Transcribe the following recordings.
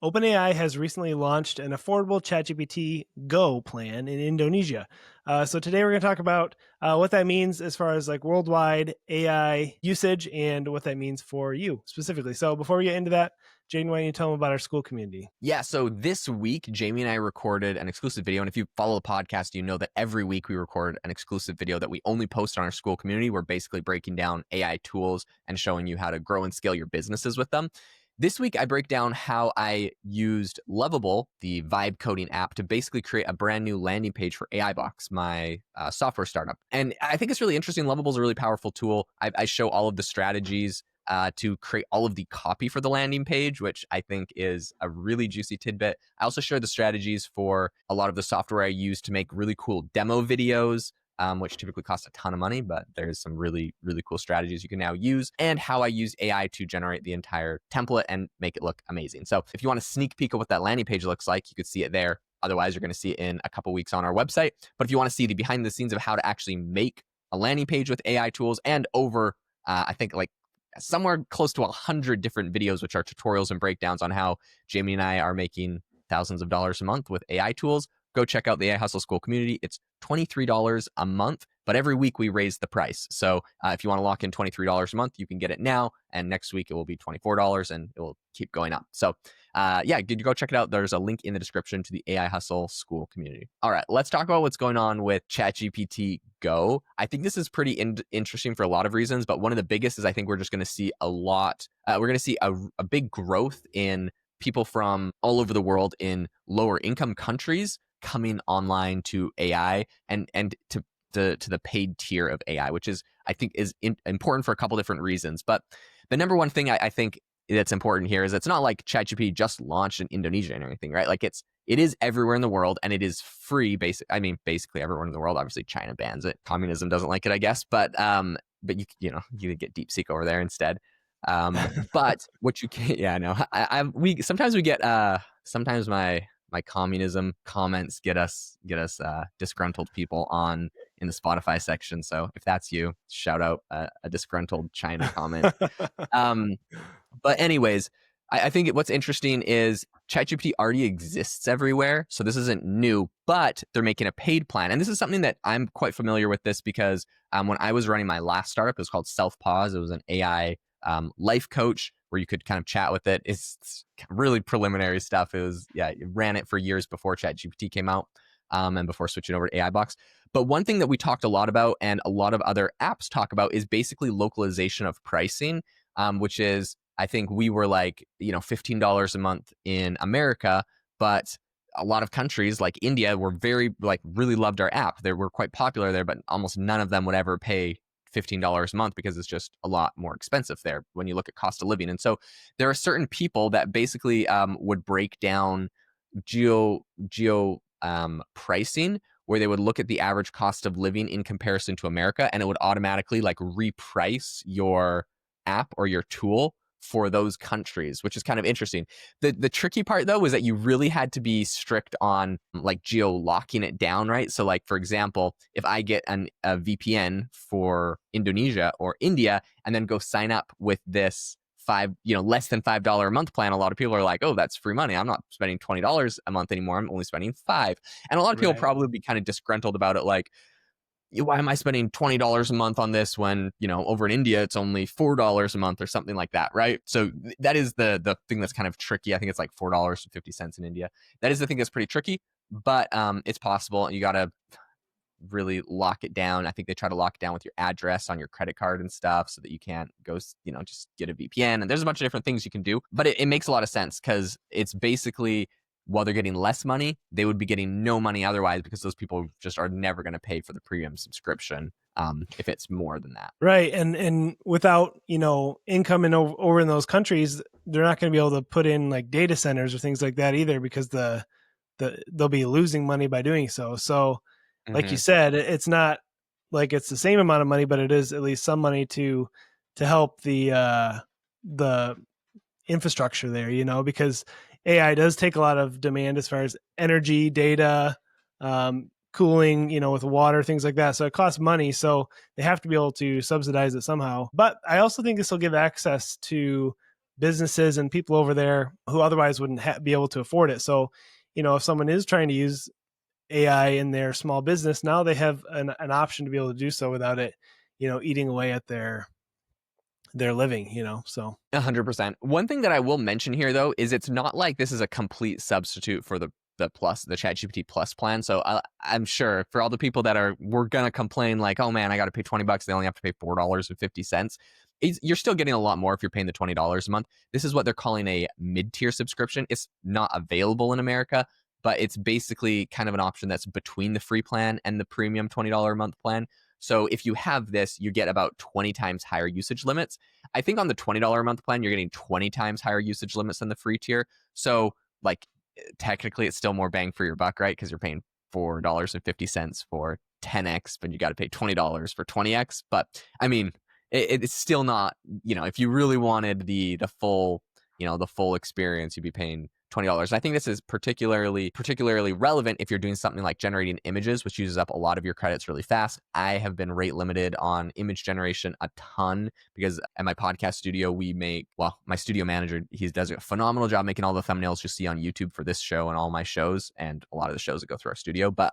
OpenAI has recently launched an affordable ChatGPT Go plan in Indonesia. So today we're going to talk about what that means as far as like worldwide AI usage and what that means for you specifically. So before we get into that, Jaden, why don't you tell them about our school community? Yeah, so this week, Jamie and I recorded an exclusive video. And if you follow the podcast, you know that every week we record an exclusive video that we only post on our school community. We're basically breaking down AI tools and showing you how to grow and scale your businesses with them. This week, I break down how I used Lovable, the vibe coding app, to basically create a brand new landing page for AI Box, my software startup. And I think it's really interesting. Lovable is a really powerful tool. I show all of the strategies to create all of the copy for the landing page, which I think is a really juicy tidbit. I also share the strategies for a lot of the software I use to make really cool demo videos, which typically cost a ton of money, but there's some really, really cool strategies you can now use, and how I use AI to generate the entire template and make it look amazing. So if you want a sneak peek of what that landing page looks like, you could see it there. Otherwise, you're going to see it in a couple weeks on our website. But if you want to see the behind the scenes of how to actually make a landing page with AI tools and over, I think like somewhere close to 100 different videos, which are tutorials and breakdowns on how Jamie and I are making thousands of dollars a month with AI tools, go check out the AI Hustle School community. It's $23 a month, but every week we raise the price. So if you want to lock in $23 a month, you can get it now. And next week it will be $24 and it will keep going up. So yeah, go check it out. There's a link in the description to the AI Hustle School community. All right, let's talk about what's going on with ChatGPT Go. I think this is pretty interesting for a lot of reasons, but one of the biggest is I think we're just going to see we're going to see a big growth in people from all over the world in lower income countries coming online to AI and to the paid tier of AI, which is I think is important for a couple different reasons. But the number one thing I think that's important here is it's not like ChatGPT just launched in Indonesia and anything, right? Like it is everywhere in the world and it is free. Basically everywhere in the world. Obviously, China bans it. Communism doesn't like it, I guess. But you get DeepSeek over there instead. But what you can, yeah, no, we sometimes my communism comments get us disgruntled people in the Spotify section. So if that's you, shout out a disgruntled China comment. But anyways, I think what's interesting is ChatGPT already exists everywhere. So this isn't new, but they're making a paid plan. And this is something that I'm quite familiar with this because when I was running my last startup, it was called Self Pause. It was an AI life coach where you could kind of chat with it. It's really preliminary stuff. It ran it for years before ChatGPT came out and before switching over to AI Box. But one thing that we talked a lot about and a lot of other apps talk about is basically localization of pricing, which is, I think we were like, $15 a month in America, but a lot of countries like India were really loved our app. They were quite popular there, but almost none of them would ever pay $15 a month because it's just a lot more expensive there when you look at cost of living. And so there are certain people that basically would break down geo pricing, where they would look at the average cost of living in comparison to America, and it would automatically like reprice your app or your tool for those countries, which is kind of interesting. The tricky part though was that you really had to be strict on like geo locking it down, right? So like, for example, if I get a VPN for Indonesia or India and then go sign up with this less than $5 a month plan, a lot of people are like, oh, that's free money. I'm not spending $20 a month anymore. I'm only spending $5. And a lot of people Right. probably be kind of disgruntled about it, like, why am I spending $20 a month on this when, over in India, it's only $4 a month or something like that, right? So that is the thing that's kind of tricky. I think it's like $4.50 in India. That is the thing that's pretty tricky, but it's possible. And you got to really lock it down. I think they try to lock it down with your address on your credit card and stuff so that you can't go, just get a VPN. And there's a bunch of different things you can do, but it makes a lot of sense because it's basically, while they're getting less money, they would be getting no money otherwise because those people just are never going to pay for the premium subscription if it's more than that. Right. And without, income over in those countries, they're not going to be able to put in like data centers or things like that either because they'll be losing money by doing so. So like you said, it's not like it's the same amount of money, but it is at least some money to help the infrastructure there, because AI does take a lot of demand as far as energy, data, cooling, with water, things like that. So it costs money. So they have to be able to subsidize it somehow. But I also think this will give access to businesses and people over there who otherwise wouldn't be able to afford it. So, if someone is trying to use AI in their small business, now they have an option to be able to do so without it, eating away at their living. So 100%. One thing that I will mention here, though, is it's not like this is a complete substitute for the ChatGPT Plus plan. So I'm sure for all the people that we're gonna complain like, oh man, I got to pay $20, they only have to pay $4.50. You're still getting a lot more if you're paying the $20 a month. This is what they're calling a mid-tier subscription. It's not available in America, but it's basically kind of an option that's between the free plan and the premium $20 a month plan. So if you have this, you get about 20 times higher usage limits. I think on the $20 a month plan, you're getting 20 times higher usage limits than the free tier. So, like, technically, it's still more bang for your buck, right? Because you're paying $4.50 for 10x, but you got to pay $20 for 20x. But I mean, it's still not, if you really wanted the full, the full experience, you'd be paying $20. I think this is particularly relevant if you're doing something like generating images, which uses up a lot of your credits really fast. I have been rate limited on image generation a ton because at my podcast studio, my studio manager, he does a phenomenal job making all the thumbnails you see on YouTube for this show and all my shows and a lot of the shows that go through our studio. But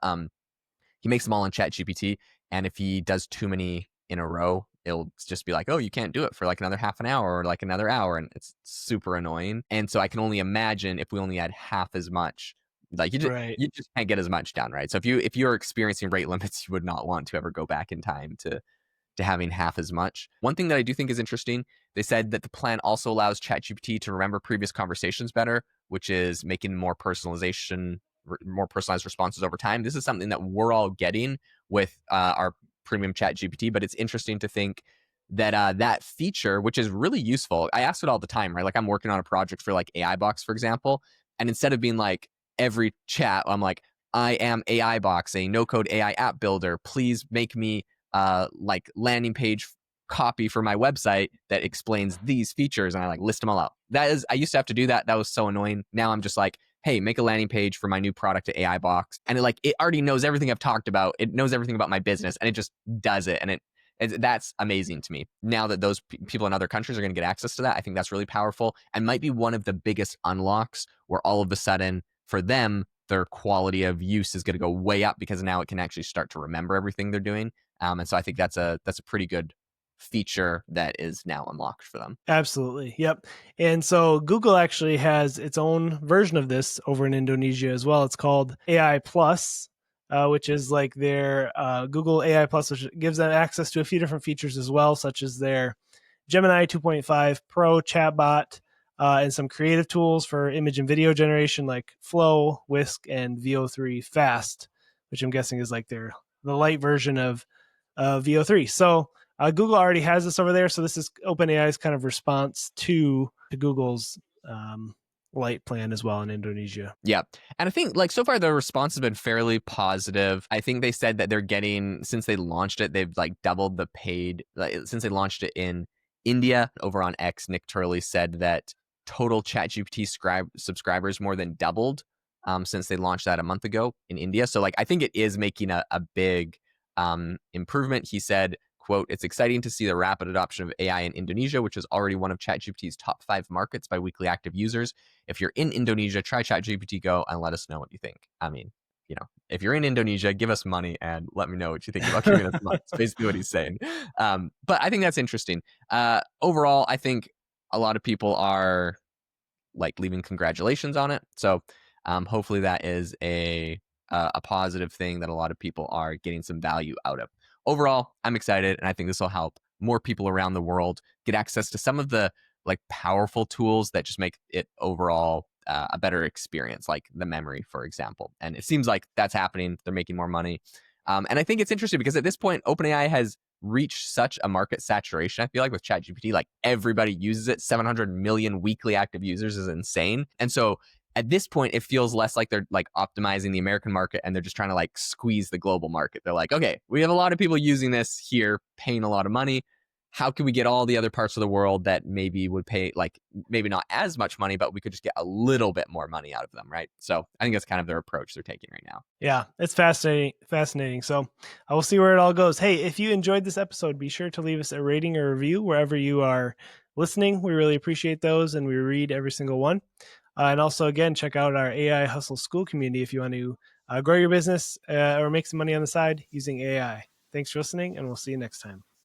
he makes them all in ChatGPT, and if he does too many in a row, it'll just be like, oh, you can't do it for like another half an hour or like another hour, and it's super annoying. And so I can only imagine if we only had half as much, like right. you just can't get as much done, right? So if you're experiencing rate limits, you would not want to ever go back in time to having half as much. One thing that I do think is interesting, they said that the plan also allows ChatGPT to remember previous conversations better, which is making more personalized responses over time. This is something that we're all getting with our premium ChatGPT, but it's interesting to think that that feature, which is really useful, I ask it all the time, right? Like I'm working on a project for like AI Box, for example, and instead of being like every chat, I'm like, I am AI Box, a no-code AI app builder. Please make me like landing page copy for my website that explains these features, and I like list them all out. I used to have to do that. That was so annoying. Now I'm just like, hey, make a landing page for my new product at AI Box, and it already knows everything I've talked about. It knows everything about my business, and it just does it, and that's amazing to me. Now that those people in other countries are going to get access to that, I think that's really powerful and might be one of the biggest unlocks where all of a sudden for them their quality of use is going to go way up because now it can actually start to remember everything they're doing. And so I think that's a pretty good feature that is now unlocked for them. Absolutely. Yep. And so Google actually has its own version of this over in Indonesia as well. It's called AI Plus, which is like their Google AI Plus, which gives them access to a few different features as well, such as their Gemini 2.5 Pro chatbot and some creative tools for image and video generation like Flow, Whisk, and VO3 Fast, which I'm guessing is like the light version of VO3. So Google already has this over there. So this is OpenAI's kind of response to Google's light plan as well in Indonesia. Yeah. And I think like so far the response has been fairly positive. I think they said that they're getting, since they launched it, they've like doubled the paid, since they launched it in India. Over on X, Nick Turley said that total ChatGPT subscribers more than doubled since they launched that a month ago in India. So like I think it is making a big improvement. He said, quote, it's exciting to see the rapid adoption of AI in Indonesia, which is already one of ChatGPT's top 5 markets by weekly active users. If you're in Indonesia, try ChatGPT Go and let us know what you think. I mean, if you're in Indonesia, give us money and let me know what you think about giving us money. It's basically what he's saying. But I think that's interesting. Overall, I think a lot of people are like leaving congratulations on it. So hopefully that is a positive thing that a lot of people are getting some value out of. Overall, I'm excited, and I think this will help more people around the world get access to some of the like powerful tools that just make it overall a better experience, like the memory, for example. And it seems like that's happening. They're making more money. And I think it's interesting because at this point, OpenAI has reached such a market saturation. I feel like with ChatGPT, like everybody uses it. 700 million weekly active users is insane. And so at this point, it feels less like they're like optimizing the American market and they're just trying to like squeeze the global market. They're like, okay, we have a lot of people using this here, paying a lot of money. How can we get all the other parts of the world that maybe would pay like maybe not as much money, but we could just get a little bit more money out of them, right? So I think that's kind of their approach they're taking right now. Yeah, it's fascinating. So I will see where it all goes. Hey, if you enjoyed this episode, be sure to leave us a rating or review wherever you are listening. We really appreciate those, and we read every single one. And also, again, check out our AI Hustle School community if you want to grow your business or make some money on the side using AI. Thanks for listening, and we'll see you next time.